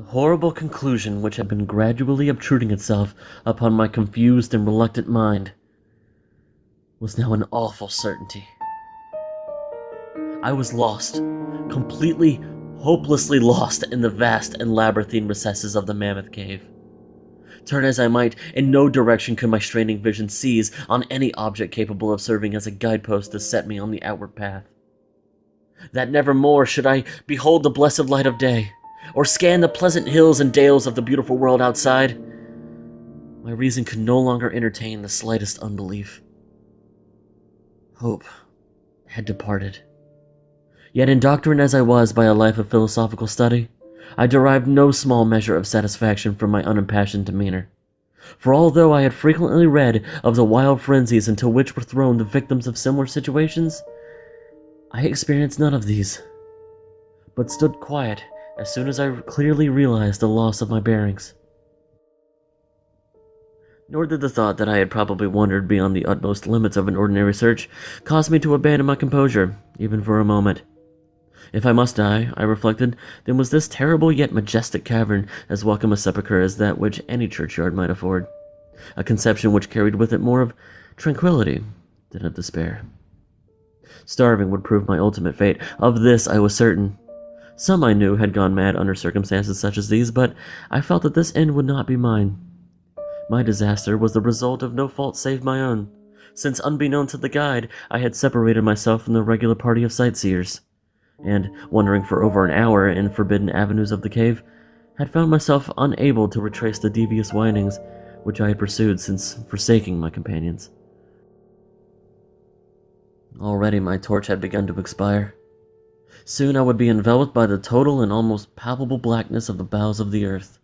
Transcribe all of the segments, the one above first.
horrible conclusion which had been gradually obtruding itself upon my confused and reluctant mind was now an awful certainty. I was lost, completely, hopelessly lost in the vast and labyrinthine recesses of the Mammoth Cave. Turn as I might, in no direction could my straining vision seize on any object capable of serving as a guidepost to set me on the outward path. That never more should I behold the blessed light of day, or scan the pleasant hills and dales of the beautiful world outside, my reason could no longer entertain the slightest unbelief. Hope had departed. Yet indoctrined as I was by a life of philosophical study, I derived no small measure of satisfaction from my unimpassioned demeanor. For although I had frequently read of the wild frenzies into which were thrown the victims of similar situations, I experienced none of these, but stood quiet as soon as I clearly realized the loss of my bearings. Nor did the thought that I had probably wandered beyond the utmost limits of an ordinary search cause me to abandon my composure, even for a moment. If I must die, I reflected, then was this terrible yet majestic cavern as welcome a sepulchre as that which any churchyard might afford, a conception which carried with it more of tranquility than of despair. Starving would prove my ultimate fate, of this I was certain. Some I knew had gone mad under circumstances such as these, but I felt that this end would not be mine. My disaster was the result of no fault save my own, since unbeknown to the guide, I had separated myself from the regular party of sightseers, and, wandering for over an hour in forbidden avenues of the cave, had found myself unable to retrace the devious windings which I had pursued since forsaking my companions. Already my torch had begun to expire. Soon I would be enveloped by the total and almost palpable blackness of the bowels of the earth.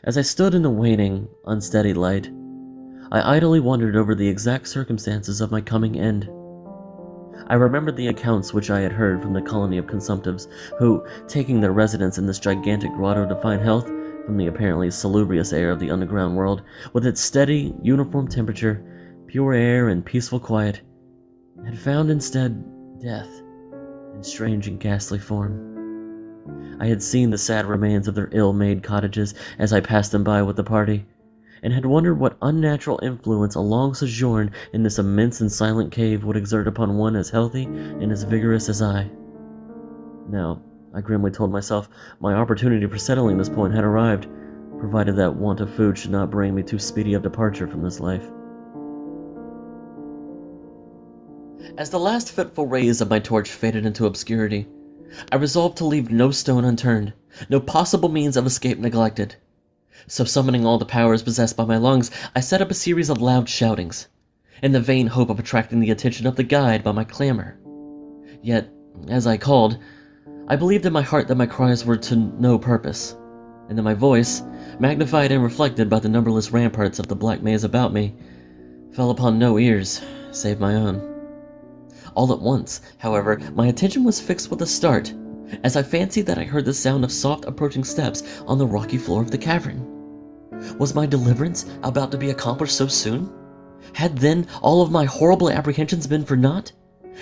As I stood in the waning, unsteady light, I idly wondered over the exact circumstances of my coming end. I remembered the accounts which I had heard from the colony of consumptives, who, taking their residence in this gigantic grotto to find health from the apparently salubrious air of the underground world, with its steady, uniform temperature, pure air, and peaceful quiet, had found instead death in strange and ghastly form. I had seen the sad remains of their ill-made cottages as I passed them by with the party, and had wondered what unnatural influence a long sojourn in this immense and silent cave would exert upon one as healthy and as vigorous as I. Now, I grimly told myself, my opportunity for settling this point had arrived, provided that want of food should not bring me too speedy of departure from this life. As the last fitful rays of my torch faded into obscurity, I resolved to leave no stone unturned, no possible means of escape neglected. So summoning all the powers possessed by my lungs, I set up a series of loud shoutings, in the vain hope of attracting the attention of the guide by my clamor. Yet, as I called, I believed in my heart that my cries were to no purpose, and that my voice, magnified and reflected by the numberless ramparts of the black maze about me, fell upon no ears save my own. All at once, however, my attention was fixed with a start, as I fancied that I heard the sound of soft approaching steps on the rocky floor of the cavern. Was my deliverance about to be accomplished so soon? Had then all of my horrible apprehensions been for naught?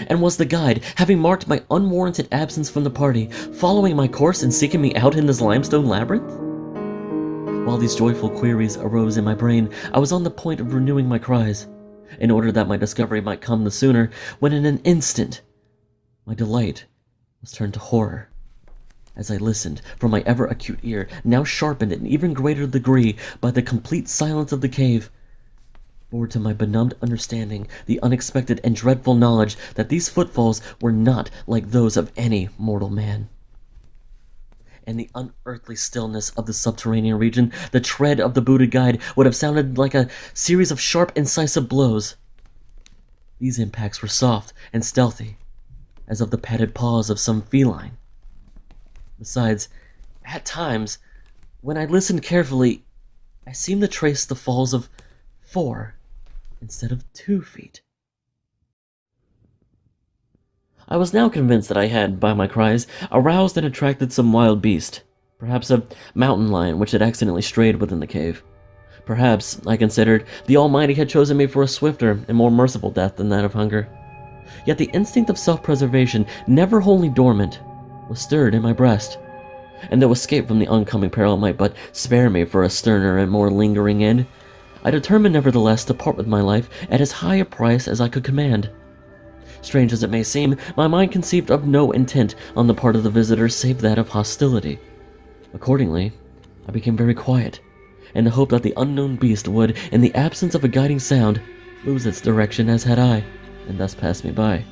And was the guide, having marked my unwarranted absence from the party, following my course and seeking me out in this limestone labyrinth? While these joyful queries arose in my brain, I was on the point of renewing my cries, in order that my discovery might come the sooner, when in an instant my delight was turned to horror, as I listened, for my ever-acute ear, now sharpened in even greater degree by the complete silence of the cave, bore to my benumbed understanding the unexpected and dreadful knowledge that these footfalls were not like those of any mortal man. In the unearthly stillness of the subterranean region, the tread of the booted guide would have sounded like a series of sharp, incisive blows. These impacts were soft and stealthy, as of the padded paws of some feline. Besides, at times, when I listened carefully, I seemed to trace the falls of 4 instead of 2 feet. I was now convinced that I had, by my cries, aroused and attracted some wild beast, perhaps a mountain lion which had accidentally strayed within the cave. Perhaps, I considered, the Almighty had chosen me for a swifter and more merciful death than that of hunger. Yet the instinct of self-preservation, never wholly dormant, was stirred in my breast, and though escape from the oncoming peril might but spare me for a sterner and more lingering end, I determined nevertheless to part with my life at as high a price as I could command. Strange as it may seem, my mind conceived of no intent on the part of the visitors save that of hostility. Accordingly, I became very quiet, in the hope that the unknown beast would, in the absence of a guiding sound, lose its direction as had I, and thus pass me by.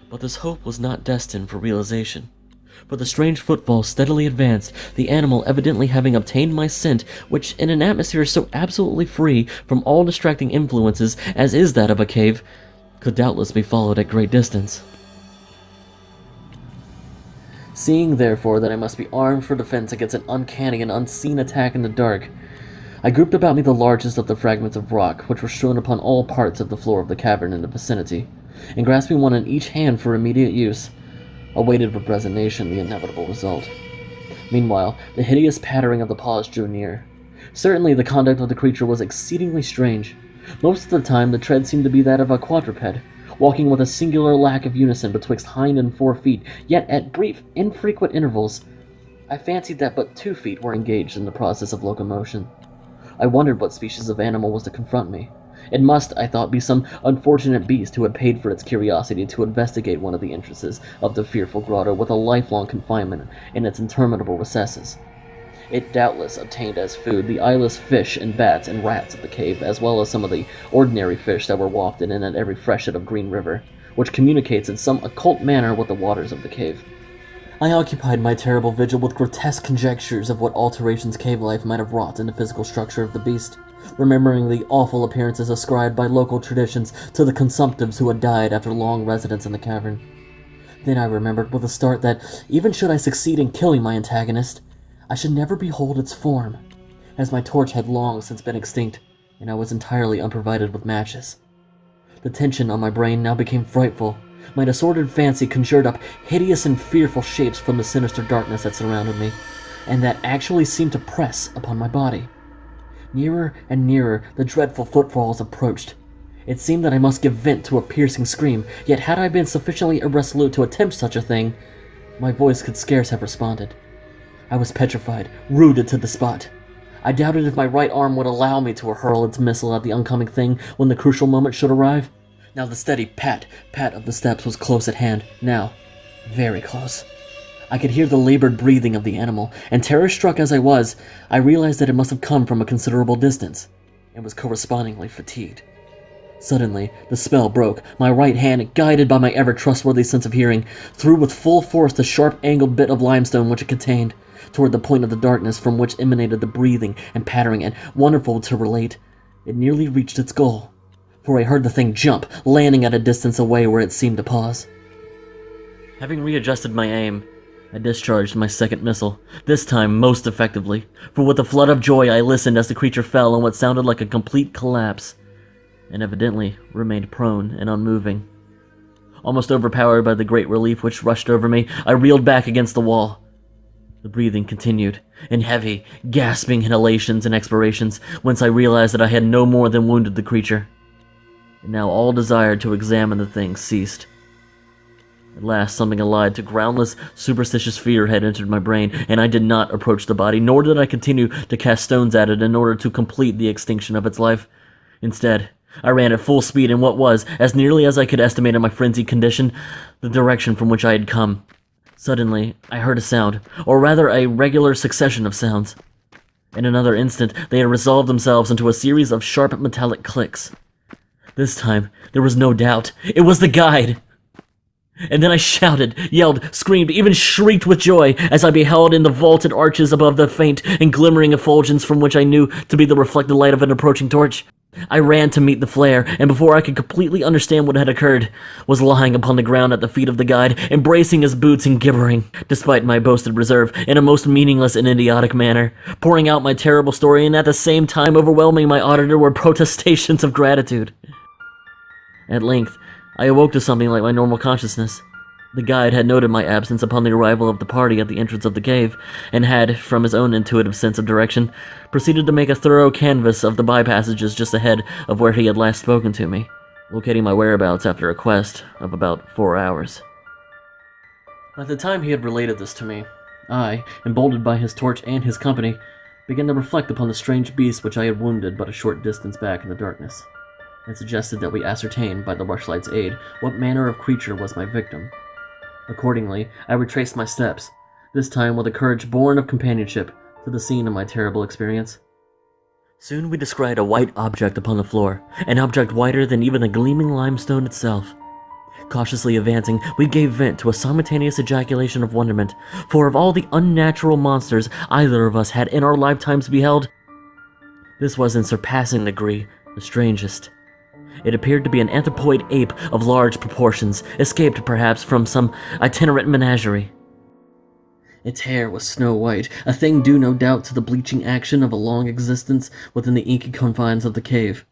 But this hope was not destined for realization, for the strange footfall steadily advanced, the animal evidently having obtained my scent, which in an atmosphere so absolutely free from all distracting influences as is that of a cave, could doubtless be followed at great distance. Seeing, therefore, that I must be armed for defense against an uncanny and unseen attack in the dark, I grouped about me the largest of the fragments of rock which were strewn upon all parts of the floor of the cavern in the vicinity, and grasping one in each hand for immediate use, awaited with resignation the inevitable result. Meanwhile, the hideous pattering of the paws drew near. Certainly the conduct of the creature was exceedingly strange. Most of the time the tread seemed to be that of a quadruped, walking with a singular lack of unison betwixt hind and 4 feet, yet at brief, infrequent intervals, I fancied that but 2 feet were engaged in the process of locomotion. I wondered what species of animal was to confront me. It must, I thought, be some unfortunate beast who had paid for its curiosity to investigate one of the entrances of the fearful grotto with a lifelong confinement in its interminable recesses. It doubtless obtained as food the eyeless fish and bats and rats of the cave, as well as some of the ordinary fish that were wafted in at every freshet of Green River, which communicates in some occult manner with the waters of the cave. I occupied my terrible vigil with grotesque conjectures of what alterations cave life might have wrought in the physical structure of the beast, remembering the awful appearances ascribed by local traditions to the consumptives who had died after long residence in the cavern. Then I remembered with a start that, even should I succeed in killing my antagonist, I should never behold its form, as my torch had long since been extinct, and I was entirely unprovided with matches. The tension on my brain now became frightful. My disordered fancy conjured up hideous and fearful shapes from the sinister darkness that surrounded me, and that actually seemed to press upon my body. Nearer and nearer the dreadful footfalls approached. It seemed that I must give vent to a piercing scream, yet had I been sufficiently irresolute to attempt such a thing, my voice could scarce have responded. I was petrified, rooted to the spot. I doubted if my right arm would allow me to hurl its missile at the oncoming thing when the crucial moment should arrive. Now the steady pat of the steps was close at hand, now very close. I could hear the labored breathing of the animal, and terror-struck as I was, I realized that it must have come from a considerable distance, and was correspondingly fatigued. Suddenly, the spell broke. My right hand, guided by my ever-trustworthy sense of hearing, threw with full force the sharp-angled bit of limestone which it contained, toward the point of the darkness from which emanated the breathing and pattering, and, wonderful to relate, it nearly reached its goal, for I heard the thing jump, landing at a distance away where it seemed to pause. Having readjusted my aim, I discharged my second missile, this time most effectively, for with a flood of joy I listened as the creature fell in what sounded like a complete collapse, and evidently remained prone and unmoving. Almost overpowered by the great relief which rushed over me, I reeled back against the wall. The breathing continued, in heavy, gasping inhalations and expirations, whence I realized that I had no more than wounded the creature. And now all desire to examine the thing ceased. At last, something allied to groundless, superstitious fear had entered my brain, and I did not approach the body, nor did I continue to cast stones at it in order to complete the extinction of its life. Instead, I ran at full speed in what was, as nearly as I could estimate in my frenzied condition, the direction from which I had come. Suddenly, I heard a sound, or rather a regular succession of sounds. In another instant, they had resolved themselves into a series of sharp metallic clicks. This time, there was no doubt. It was the guide! And then I shouted, yelled, screamed, even shrieked with joy as I beheld in the vaulted arches above the faint and glimmering effulgence from which I knew to be the reflected light of an approaching torch. I ran to meet the flare, and before I could completely understand what had occurred, was lying upon the ground at the feet of the guide, embracing his boots and gibbering, despite my boasted reserve, in a most meaningless and idiotic manner, pouring out my terrible story and at the same time overwhelming my auditor with protestations of gratitude. At length, I awoke to something like my normal consciousness. The guide had noted my absence upon the arrival of the party at the entrance of the cave, and had, from his own intuitive sense of direction, proceeded to make a thorough canvass of the by-passages just ahead of where he had last spoken to me, locating my whereabouts after a quest of about 4 hours. By the time he had related this to me, I, emboldened by his torch and his company, began to reflect upon the strange beast which I had wounded but a short distance back in the darkness, and suggested that we ascertain, by the rushlight's aid, what manner of creature was my victim. Accordingly, I retraced my steps, this time with a courage born of companionship, to the scene of my terrible experience. Soon we descried a white object upon the floor, an object whiter than even the gleaming limestone itself. Cautiously advancing, we gave vent to a simultaneous ejaculation of wonderment, for of all the unnatural monsters either of us had in our lifetimes beheld, this was in surpassing degree the strangest. It appeared to be an anthropoid ape of large proportions, escaped perhaps from some itinerant menagerie. Its hair was snow white, a thing due no doubt to the bleaching action of a long existence within the inky confines of the cave.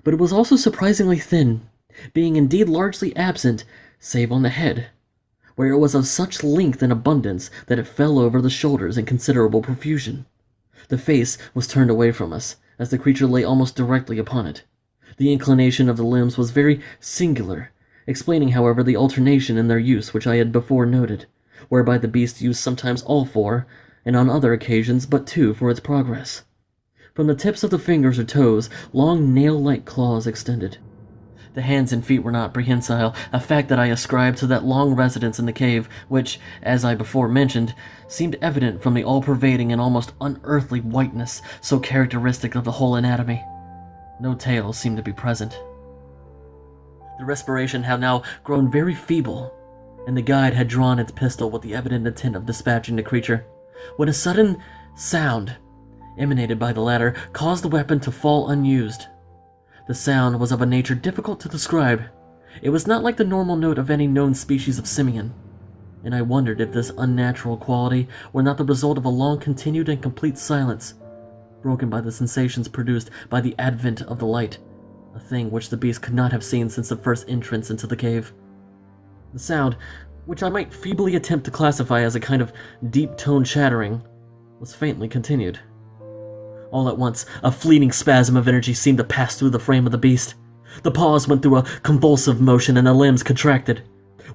But it was also surprisingly thin, being indeed largely absent, save on the head, where it was of such length and abundance that it fell over the shoulders in considerable profusion. The face was turned away from us, as the creature lay almost directly upon it. The inclination of the limbs was very singular, explaining, however, the alternation in their use which I had before noted, whereby the beast used sometimes all four, and on other occasions but two for its progress. From the tips of the fingers or toes, long nail-like claws extended. The hands and feet were not prehensile, a fact that I ascribed to that long residence in the cave, which, as I before mentioned, seemed evident from the all-pervading and almost unearthly whiteness so characteristic of the whole anatomy. No tail seemed to be present. The respiration had now grown very feeble, and the guide had drawn its pistol with the evident intent of dispatching the creature, when a sudden sound, emanated by the latter, caused the weapon to fall unused. The sound was of a nature difficult to describe. It was not like the normal note of any known species of simian, and I wondered if this unnatural quality were not the result of a long-continued and complete silence, broken by the sensations produced by the advent of the light, a thing which the beast could not have seen since the first entrance into the cave. The sound, which I might feebly attempt to classify as a kind of deep-toned chattering, was faintly continued. All at once, a fleeting spasm of energy seemed to pass through the frame of the beast. The paws went through a convulsive motion and the limbs contracted.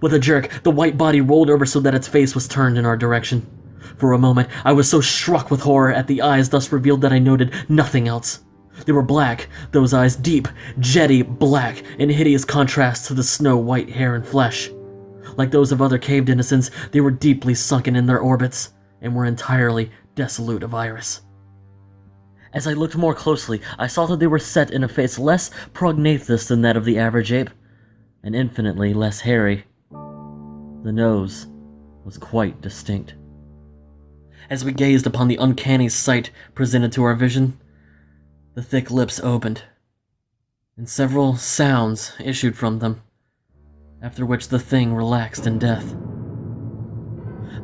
With a jerk, the white body rolled over so that its face was turned in our direction. For a moment, I was so struck with horror at the eyes thus revealed that I noted nothing else. They were black, those eyes, deep, jetty black, in hideous contrast to the snow-white hair and flesh. Like those of other cave denizens, they were deeply sunken in their orbits, and were entirely desolute of iris. As I looked more closely, I saw that they were set in a face less prognathous than that of the average ape, and infinitely less hairy. The nose was quite distinct. As we gazed upon the uncanny sight presented to our vision, the thick lips opened, and several sounds issued from them, after which the thing relaxed in death.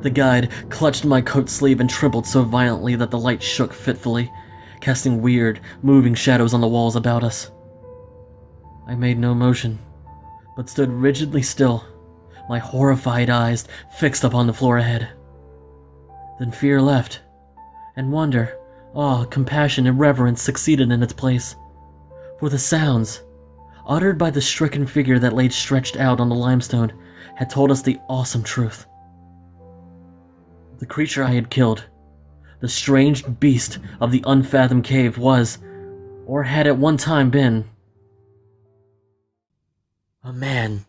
The guide clutched my coat sleeve and trembled so violently that the light shook fitfully, casting weird, moving shadows on the walls about us. I made no motion, but stood rigidly still, my horrified eyes fixed upon the floor ahead. Then fear left, and wonder, awe, compassion, and reverence succeeded in its place, for the sounds, uttered by the stricken figure that lay stretched out on the limestone, had told us the awesome truth. The creature I had killed, the strange beast of the unfathomed cave, was, or had at one time been, a man.